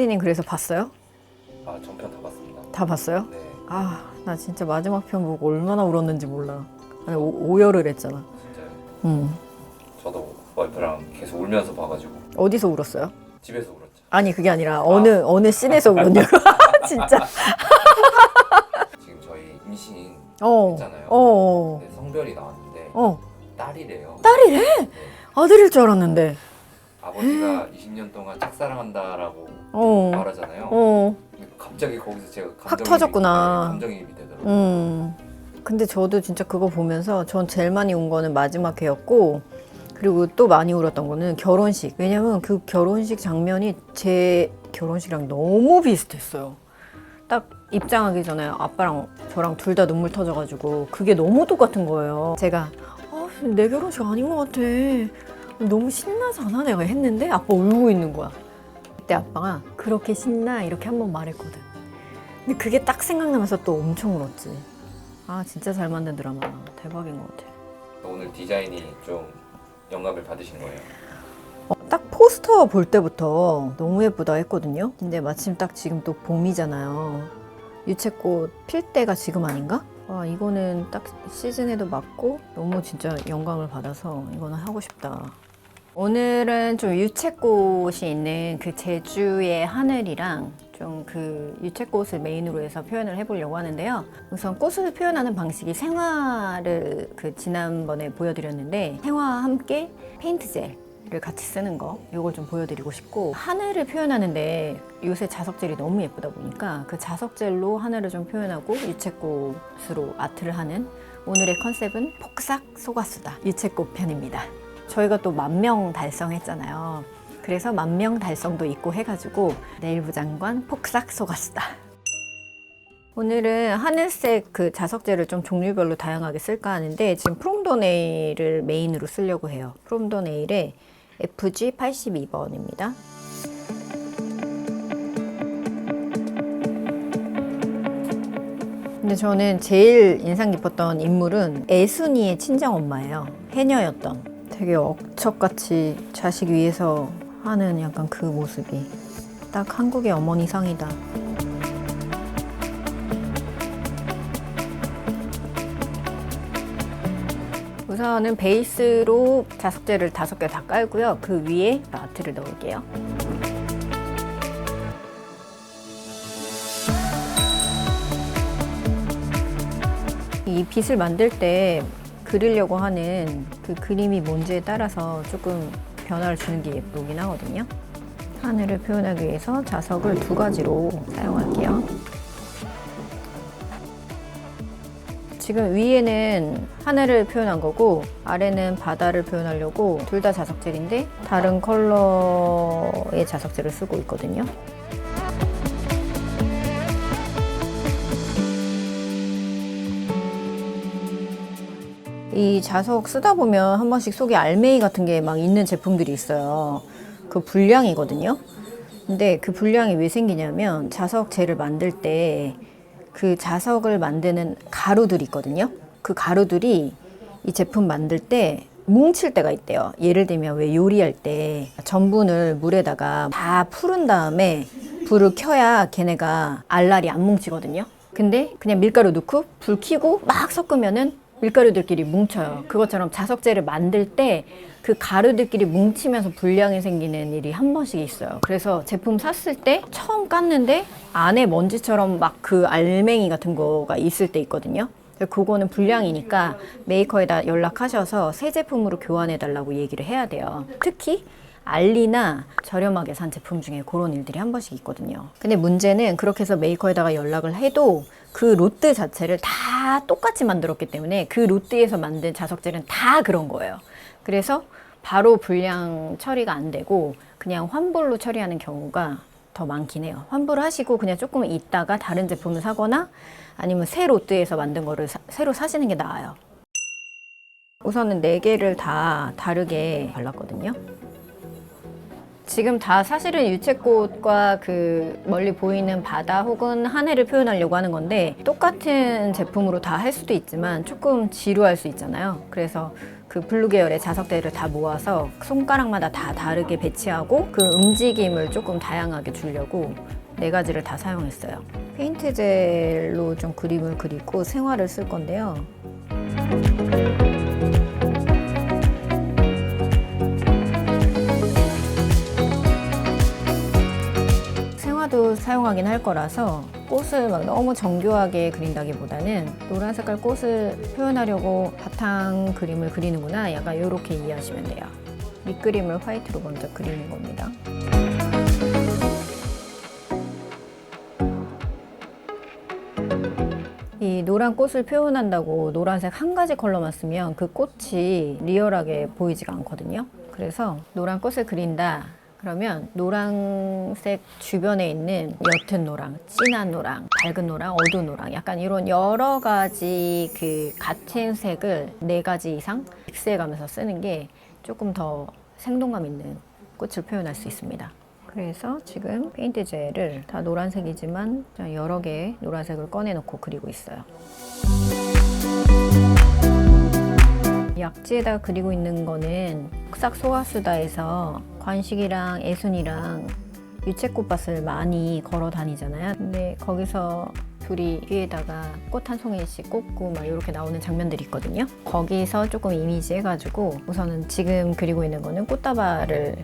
피디님 그래서 봤어요? 아, 전편 다 봤습니다. 다 봤어요? 네, 아, 나 진짜 마지막 편 보고 얼마나 울었는지 몰라. 아니, 오열을 했잖아. 진짜요. 저도 와이프랑 계속 울면서 봐가지고 어디서 울었어요? 집에서 울었죠. 아니 그게 아니라 어느 씬에서 울었냐고. 진짜. 지금 저희 임신 어. 했잖아요. 어. 근데 성별이 나왔는데 어. 딸이래요. 딸이래? 네. 아들일 줄 알았는데. 아버지가 20년 동안 짝사랑한다라고 어. 말하잖아요. 어. 근데 갑자기 거기서 제가 확 터졌구나. 감정이입이 되더라고요. 근데 저도 진짜 그거 보면서 전 제일 많이 운 거는 마지막 회였고, 그리고 또 많이 울었던 거는 결혼식. 왜냐면 그 결혼식 장면이 제 결혼식이랑 너무 비슷했어요. 딱 입장하기 전에 아빠랑 저랑 둘 다 눈물 터져가지고 그게 너무 똑같은 거예요. 제가 내 결혼식 아닌 것 같아. 너무 신나서 안 하네. 내가 했는데 아빠 울고 있는 거야. 그때 아빠가 그렇게 신나? 이렇게 한번 말했거든. 근데 그게 딱 생각나면서 또 엄청 울었지. 아 진짜 잘 만든 드라마. 대박인 것 같아. 오늘 디자인이 좀 영감을 받으신 거예요? 딱 포스터 볼 때부터 너무 예쁘다 했거든요. 근데 마침 딱 지금 또 봄이잖아요. 유채꽃 필 때가 지금 아닌가? 와 이거는 딱 시즌에도 맞고 너무 진짜 영감을 받아서 이거는 하고 싶다. 오늘은 좀 유채꽃이 있는 그 제주의 하늘이랑 좀 그 유채꽃을 메인으로 해서 표현을 해보려고 하는데요. 우선 꽃을 표현하는 방식이 생화를 그 지난번에 보여드렸는데 생화와 함께 페인트 젤을 같이 쓰는 거 이걸 좀 보여드리고 싶고, 하늘을 표현하는데 요새 자석젤이 너무 예쁘다 보니까 그 자석젤로 하늘을 좀 표현하고 유채꽃으로 아트를 하는 오늘의 컨셉은 폭삭 소가수다 유채꽃 편입니다. 저희가 또 10,000명 달성했잖아요. 그래서 10,000명 달성도 있고 해가지고 네일부 장관 폭삭 소가수다. 오늘은 하늘색 그 자석젤을 좀 종류별로 다양하게 쓸까 하는데 지금 프롬도 네일을 메인으로 쓰려고 해요. 프롬도 네일의 FG82번입니다. 근데 저는 제일 인상 깊었던 인물은 애순이의 친정엄마예요. 해녀였던. 되게 억척같이 자식 위해서 하는 약간 그 모습이 딱 한국의 어머니상이다. 우선은 베이스로 자석젤을 5개 다 깔고요. 그 위에 아트를 넣을게요. 이 빗을 만들 때 그리려고 하는 그 그림이 뭔지에 따라서 조금 변화를 주는 게 예쁘긴 하거든요. 하늘을 표현하기 위해서 자석을 2가지로 사용할게요. 지금 위에는 하늘을 표현한 거고 아래는 바다를 표현하려고 둘 다 자석젤인데 다른 컬러의 자석젤을 쓰고 있거든요. 이 자석 쓰다 보면 한 번씩 속에 알맹이 같은 게 막 있는 제품들이 있어요. 그 불량이거든요. 근데 그 불량이 왜 생기냐면 자석젤을 만들 때 그 자석을 만드는 가루들이 있거든요. 그 가루들이 이 제품 만들 때 뭉칠 때가 있대요. 예를 들면 왜 요리할 때 전분을 물에다가 다 풀은 다음에 불을 켜야 걔네가 알알이 안 뭉치거든요. 근데 그냥 밀가루 넣고 불 켜고 막 섞으면은 밀가루들끼리 뭉쳐요. 그것처럼 자석젤을 만들 때 그 가루들끼리 뭉치면서 불량이 생기는 일이 한 번씩 있어요. 그래서 제품 샀을 때 처음 깠는데 안에 먼지처럼 막 그 알맹이 같은 거가 있을 때 있거든요. 그거는 불량이니까 메이커에다 연락하셔서 새 제품으로 교환해 달라고 얘기를 해야 돼요. 특히 알리나 저렴하게 산 제품 중에 그런 일들이 한 번씩 있거든요. 근데 문제는 그렇게 해서 메이커에다가 연락을 해도 그 로트 자체를 다 똑같이 만들었기 때문에 그 로트에서 만든 자석젤은 다 그런 거예요. 그래서 바로 불량 처리가 안 되고 그냥 환불로 처리하는 경우가 더 많긴 해요. 환불하시고 그냥 조금 있다가 다른 제품을 사거나 아니면 새 로트에서 만든 거를 새로 사시는 게 나아요. 우선은 4개를 다 다르게 발랐거든요. 지금 다 사실은 유채꽃과 그 멀리 보이는 바다 혹은 하늘을 표현하려고 하는 건데 똑같은 제품으로 다 할 수도 있지만 조금 지루할 수 있잖아요. 그래서 그 블루 계열의 자석들을 다 모아서 손가락마다 다 다르게 배치하고 그 움직임을 조금 다양하게 주려고 4가지를 다 사용했어요. 페인트 젤로 좀 그림을 그리고 생화를 쓸 건데요. 생화도 사용하긴 할 거라서 꽃을 막 너무 정교하게 그린다기보다는 노란 색깔 꽃을 표현하려고 바탕 그림을 그리는구나, 약간 이렇게 이해하시면 돼요. 밑그림을 화이트로 먼저 그리는 겁니다. 이 노란 꽃을 표현한다고 노란색 한 가지 컬러만 쓰면 그 꽃이 리얼하게 보이지가 않거든요. 그래서 노란 꽃을 그린다 그러면 노란색 주변에 있는 옅은 노랑, 진한 노랑, 밝은 노랑, 어두운 노랑, 약간 이런 여러 가지 그 같은 색을 4가지 이상 믹스해가면서 쓰는 게 조금 더 생동감 있는 꽃을 표현할 수 있습니다. 그래서 지금 페인트 젤을 다 노란색이지만 여러 개의 노란색을 꺼내놓고 그리고 있어요. 약지에다 그리고 있는 거는 흑삭 소화수다에서 관식이랑 애순이랑 유채꽃밭을 많이 걸어 다니잖아요. 근데 거기서 둘이 위에다가 꽃 한 송이씩 꽂고 막 이렇게 나오는 장면들이 있거든요. 거기서 조금 이미지 해가지고 우선은 지금 그리고 있는 거는 꽃다발을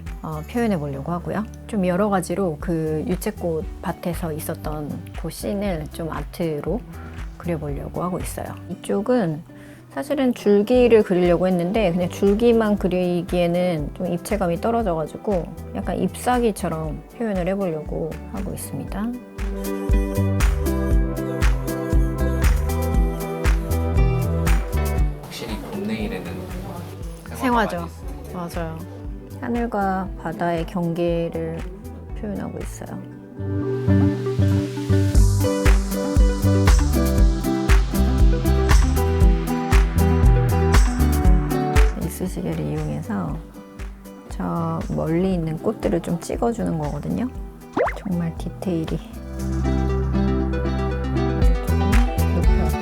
표현해 보려고 하고요. 좀 여러 가지로 그 유채꽃 밭에서 있었던 그 씬을 좀 아트로 그려보려고 하고 있어요. 이쪽은 사실은 줄기를 그리려고 했는데 그냥 줄기만 그리기에는 좀 입체감이 떨어져가지고 약간 잎사귀처럼 표현을 해보려고 하고 있습니다. 확실히 봄내일에는 생화죠. 맞아요. 하늘과 바다의 경계를 표현하고 있어요. 이쑤시개를 이용해서 저 멀리 있는 꽃들을 좀 찍어주는 거거든요. 정말 디테일이 높여서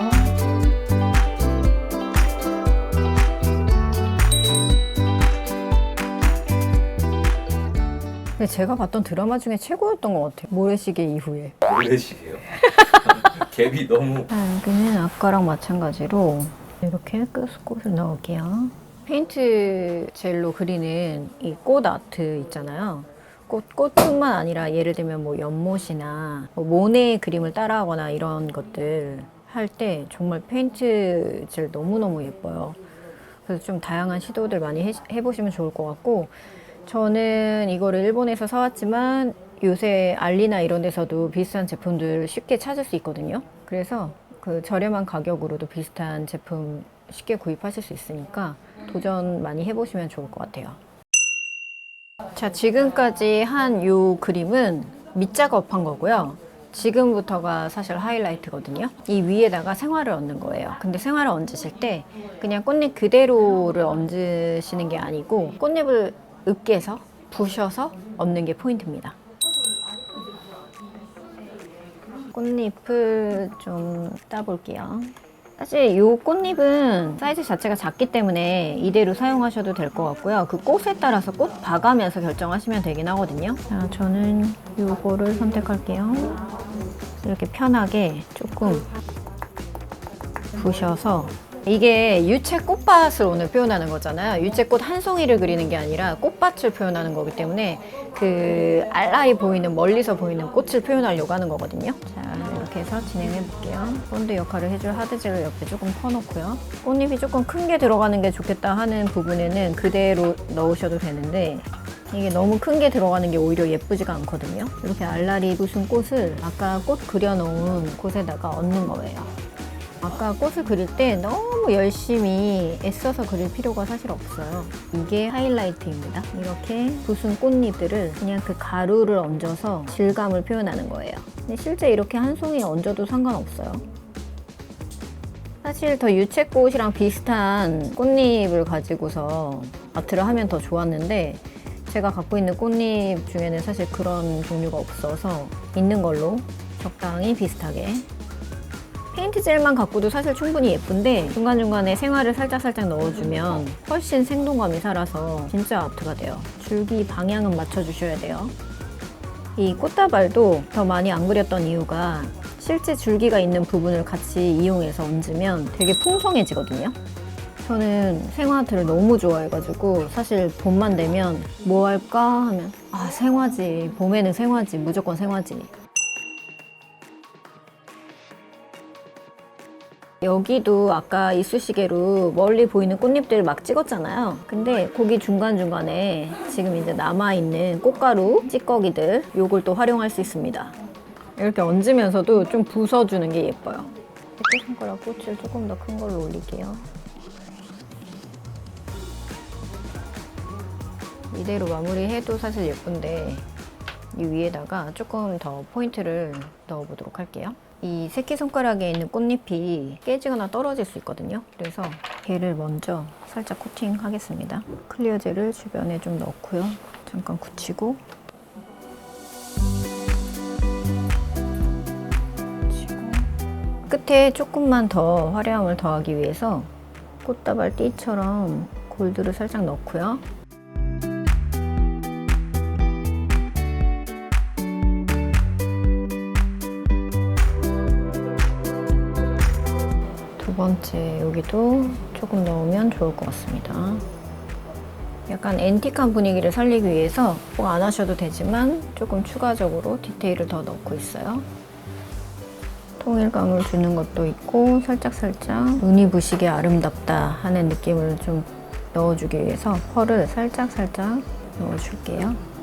근데 제가 봤던 드라마 중에 최고였던 것 같아요. 모래시계 이후에. 모래시계요? 갭이 너무 여기는 아까랑 마찬가지로 이렇게 꽃을 넣을게요. 페인트 젤로 그리는 이 꽃 아트 있잖아요. 꽃뿐만 아니라 예를 들면 뭐 연못이나 뭐 모네 그림을 따라하거나 이런 것들 할 때 정말 페인트 젤 너무너무 예뻐요. 그래서 좀 다양한 시도들 많이 해보시면 좋을 것 같고, 저는 이거를 일본에서 사왔지만 요새 알리나 이런 데서도 비슷한 제품들 쉽게 찾을 수 있거든요. 그래서 그 저렴한 가격으로도 비슷한 제품 쉽게 구입하실 수 있으니까 도전 많이 해보시면 좋을 것 같아요. 자, 지금까지 한 요 그림은 밑작업한 거고요. 지금부터가 사실 하이라이트거든요. 이 위에다가 생화를 얹는 거예요. 근데 생화를 얹으실 때 그냥 꽃잎 그대로를 얹으시는 게 아니고 꽃잎을 으깨서 부셔서 얹는 게 포인트입니다. 꽃잎을 좀 따볼게요. 사실 이 꽃잎은 사이즈 자체가 작기 때문에 이대로 사용하셔도 될 것 같고요. 그 꽃에 따라서 꽃 봐가면서 결정하시면 되긴 하거든요. 자, 저는 이거를 선택할게요. 이렇게 편하게 조금 부셔서, 이게 유채 꽃밭을 오늘 표현하는 거잖아요. 유채꽃 한 송이를 그리는 게 아니라 꽃밭을 표현하는 거기 때문에 그 알라이 보이는, 멀리서 보이는 꽃을 표현하려고 하는 거거든요. 자, 이렇게 해서 진행해 볼게요. 본드 역할을 해줄 하드젤을 옆에 조금 퍼놓고요. 꽃잎이 조금 큰 게 들어가는 게 좋겠다 하는 부분에는 그대로 넣으셔도 되는데 이게 너무 큰 게 들어가는 게 오히려 예쁘지가 않거든요. 이렇게 알알이 부순 꽃을 아까 꽃 그려놓은 곳에다가 얹는 거예요. 아까 꽃을 그릴 때 너무 열심히 애써서 그릴 필요가 사실 없어요. 이게 하이라이트입니다. 이렇게 부순 꽃잎들을 그냥 그 가루를 얹어서 질감을 표현하는 거예요. 근데 실제 이렇게 한 송이 얹어도 상관없어요. 사실 더 유채꽃이랑 비슷한 꽃잎을 가지고서 아트를 하면 더 좋았는데 제가 갖고 있는 꽃잎 중에는 사실 그런 종류가 없어서 있는 걸로 적당히 비슷하게. 페인트 젤만 갖고도 사실 충분히 예쁜데 중간중간에 생화를 살짝살짝 넣어주면 훨씬 생동감이 살아서 진짜 아트가 돼요. 줄기 방향은 맞춰주셔야 돼요. 이 꽃다발도 더 많이 안 그렸던 이유가 실제 줄기가 있는 부분을 같이 이용해서 얹으면 되게 풍성해지거든요. 저는 생화아트를 너무 좋아해가지고 사실 봄만 되면 뭐 할까 하면 아 생화지, 봄에는 생화지, 무조건 생화지. 여기도 아까 이쑤시개로 멀리 보이는 꽃잎들 막 찍었잖아요. 근데 거기 중간중간에 지금 이제 남아있는 꽃가루, 찌꺼기들 요걸 또 활용할 수 있습니다. 이렇게 얹으면서도 좀 부숴주는 게 예뻐요. 새끼손가락 꽃을 조금 더 큰 걸로 올릴게요. 이대로 마무리해도 사실 예쁜데 이 위에다가 조금 더 포인트를 넣어보도록 할게요. 이 새끼손가락에 있는 꽃잎이 깨지거나 떨어질 수 있거든요. 그래서 얘를 먼저 살짝 코팅하겠습니다. 클리어 젤을 주변에 좀 넣고요. 잠깐 굳히고 끝에 조금만 더 화려함을 더하기 위해서 꽃다발 띠처럼 골드를 살짝 넣고요. 두 번째 여기도 조금 넣으면 좋을 것 같습니다. 약간 앤틱한 분위기를 살리기 위해서 꼭 안 하셔도 되지만 조금 추가적으로 디테일을 더 넣고 있어요. 통일감을 주는 것도 있고 살짝살짝 눈이 부시게 아름답다 하는 느낌을 좀 넣어주기 위해서 펄을 살짝살짝 넣어줄게요.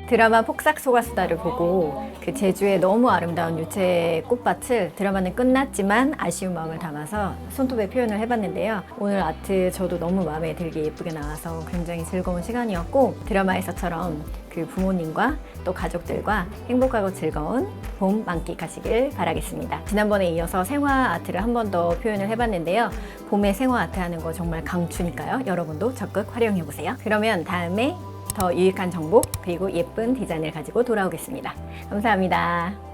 드라마 폭삭 속았수다를 보고 그 제주의 너무 아름다운 유채 꽃밭을 드라마는 끝났지만 아쉬운 마음을 담아서 손톱에 표현을 해봤는데요. 오늘 아트 저도 너무 마음에 들게 예쁘게 나와서 굉장히 즐거운 시간이었고 드라마에서처럼 그 부모님과 또 가족들과 행복하고 즐거운 봄 만끽하시길 바라겠습니다. 지난번에 이어서 생화 아트를 한 번 더 표현을 해봤는데요. 봄에 생화 아트 하는 거 정말 강추니까요. 여러분도 적극 활용해보세요. 그러면 다음에 더 유익한 정보 그리고 예쁜 디자인을 가지고 돌아오겠습니다. 감사합니다.